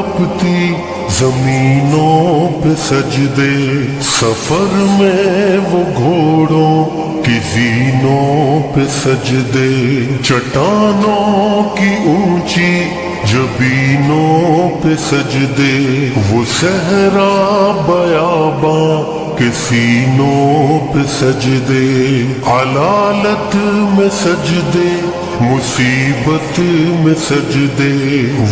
تڑپتی زمینوں پہ سجدے، سفر میں وہ گھوڑوں کی زینوں پہ سجدے، چٹانوں کی اونچی جبینوں پہ سجدے، وہ صحرا بیاباں کے سینوں پہ سجدے، علالت میں سجدے، مصیبت میں سجدے،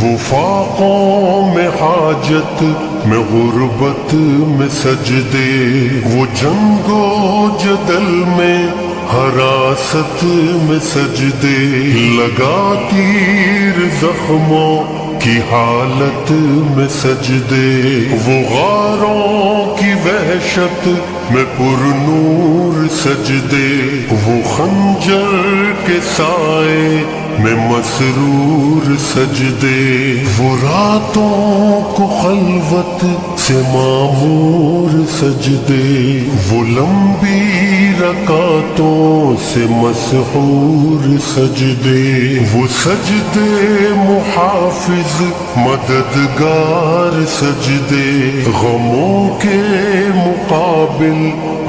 وہ فاقوں میں حاجت میں غربت میں سجدے، وہ جنگ و جدل میں حراست میں سجدے، لگا تیر زخموں کی حالت میں سجدے، وہ غاروں کی وحشت میں پر نور سجدے، وہ خنجر کے سائے میں مسرور سجدے، وہ راتوں کو خلوت سے معمور سجدے، وہ لمبی رکعتوں سے مسحور سجدے، وہ سجدے محافظ مددگار سجدے، غموں کے مقابل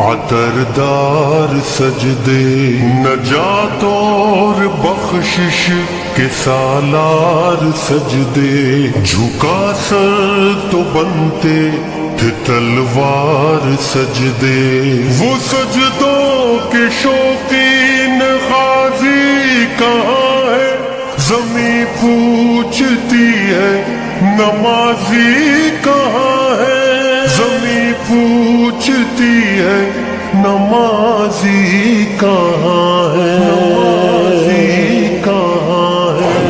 عطردار سجدے، نجات اور بخشش کے سالار سجدے، جھکا سر تو بنتے تھے تلوار سجدے، وہ سجدوں کے شوقین غازی کہاں ہے، زمیں پوچھتی ہے نمازی کہاں ہے، زمیں پوچھتی ہے نمازی کہاں ہے، نمازی کہاں ہے۔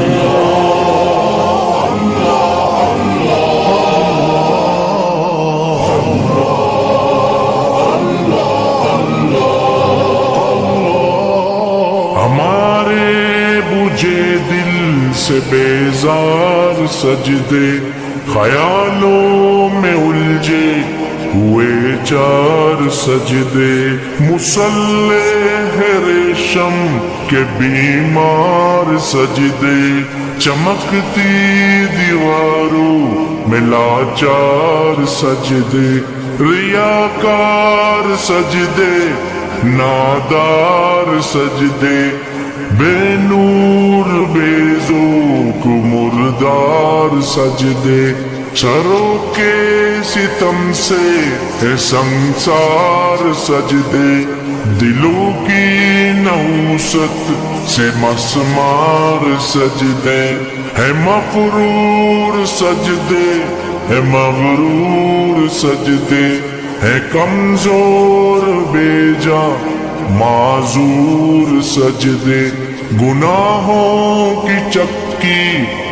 ہمارے بجھے دل سے بیزار سجدے، خیالوں میں الجھے ہوئے چار سجدے، مصلح ریشم کے بیمار سجدے، چمکتی دیواروں میں لاچار سجدے، ریاکار سجدے، نادار سجدے، بے نور بے ذوق مردار سجدے، سروں کے ستم سے ہے سنسار سجدے، دلوں کی نحوست سے مسمار سجدے، ہے مغرور سجدے، ہے مغرور سجدے، ہے کمزور بے جا معذور سجدے، گناہوں کی چکی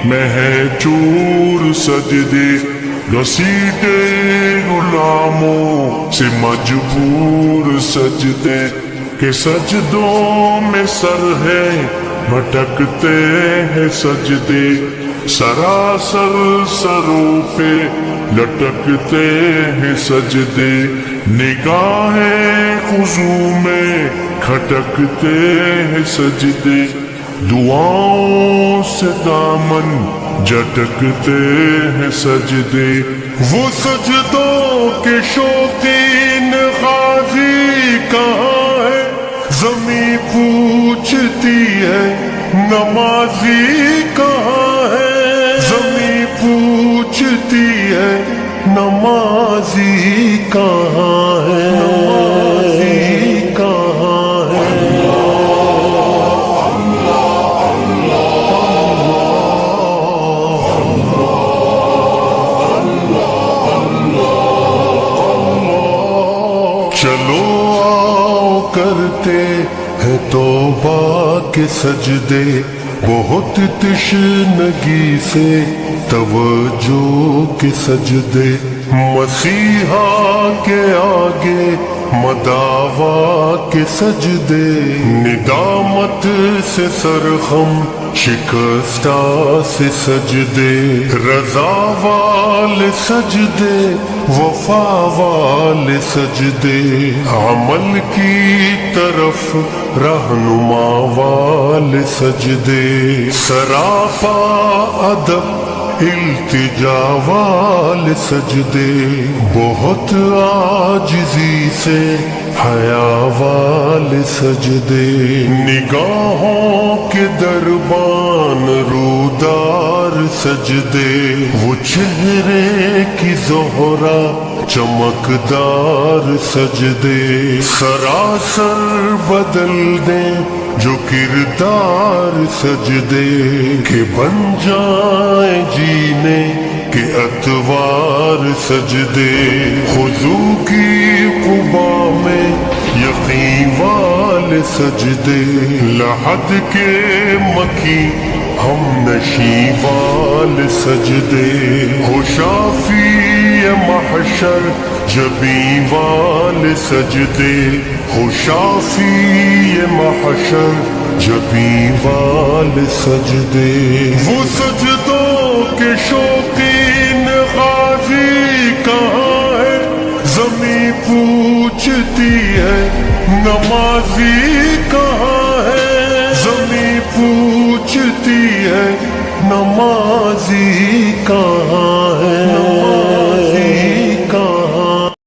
میں ہے چور سجدے، گھسیٹے غلاموں سے مجبور سجدے، کہ سجدوں میں سر ہے بھٹکتے ہیں سجدے، سراسر سروں پہ لٹکتے ہیں سجدے، نگاہیں خضوع میں کھٹکتے ہیں سجدے، دعاؤں سے دامن جھٹکتے ہیں سجدے، وہ سجدوں کے شوقین غازی کہاں ہے، زمیں پوچھتی ہے نمازی کہاں ہے، زمیں پوچھتی ہے نمازی کہاں ہے، نمازی کہاں ہے۔ چلو آؤ کرتے ہیں توبہ کے سجدے، بہت تشنگی سے توجہ کے سجدے، مسیحا کے آگے مداوا کے سجدے، ندامت سے سرخم شکستہ سے سجدے، رضا والے سجدے، وفا والے سجدے، عمل کی طرف رہنما والے سجدے، سراپا ادب التجا والے سجدے، بہت عاجزی سے حیا والے سجدے، نگاہوں کے دربان رودار سجدے، وہ چہرے کی زہرا چمکدار سجدے، سراسر بدل دیں جو کردار سجدے، کہ بن جائیں جینے کے اتوار سجدے، خضوع کی قبا میں یقین والے سجدے، لحد کے مکی ہم نشیں والے سجدے، ہو شافی محشر جبیں والے سجدے، ہو شافی محشر جبیں والے سجدے، وہ سجدوں کے شوقین غازی کہاں ہے، زمیں پوچھتی ہے نمازی کہاں ہے، زمیں پوچھتی ہے نمازی کہاں ہے۔